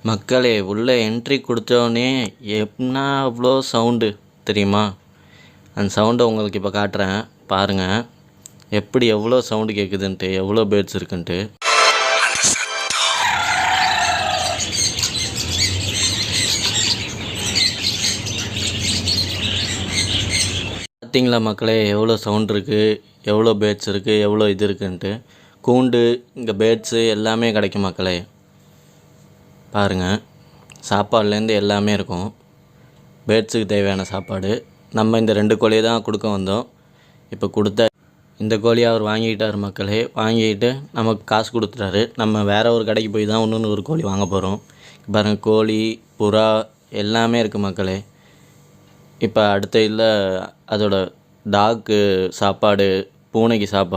மக்களே உள்ளே என்ட்ரி கொடுத்தோடனே என்ன அவ்வளோ சவுண்டு தெரியுமா? அந்த சவுண்டை உங்களுக்கு இப்போ காட்டுறேன் பாருங்கள். எப்படி எவ்வளோ சவுண்டு கேட்குதுன்ட்டு, எவ்வளோ பேர்ட்ஸ் இருக்குன்ட்டு. பார்த்தீங்களா மக்களே, எவ்வளோ சவுண்ட் இருக்குது, எவ்வளோ பேர்ட்ஸ் இருக்குது, எவ்வளோ இது இருக்குன்ட்டு. கூண்டு இங்கே பேர்ட்ஸு எல்லாமே கிடைக்கும் மக்களே. பாருங்கள், சாப்பாடுலேருந்து எல்லாமே இருக்கும். பேர்ட்ஸுக்கு தேவையான சாப்பாடு நம்ம இந்த 2 கோழியை தான் கொடுக்க வந்தோம். இப்போ கொடுத்த இந்த கோழியை அவர் வாங்கிக்கிட்டார் மக்களே. வாங்கிக்கிட்டு நமக்கு காசு கொடுத்துட்டாரு. நம்ம வேறு ஒரு கடைக்கு போய் தான் இன்னொன்று ஒரு கோழி வாங்க போகிறோம். பாருங்கள், கோழி, புறா எல்லாமே இருக்குது மக்களே. இப்போ அடுத்த இதில் அதோட டாக்கு சாப்பாடு, பூனைக்கு சாப்பாடு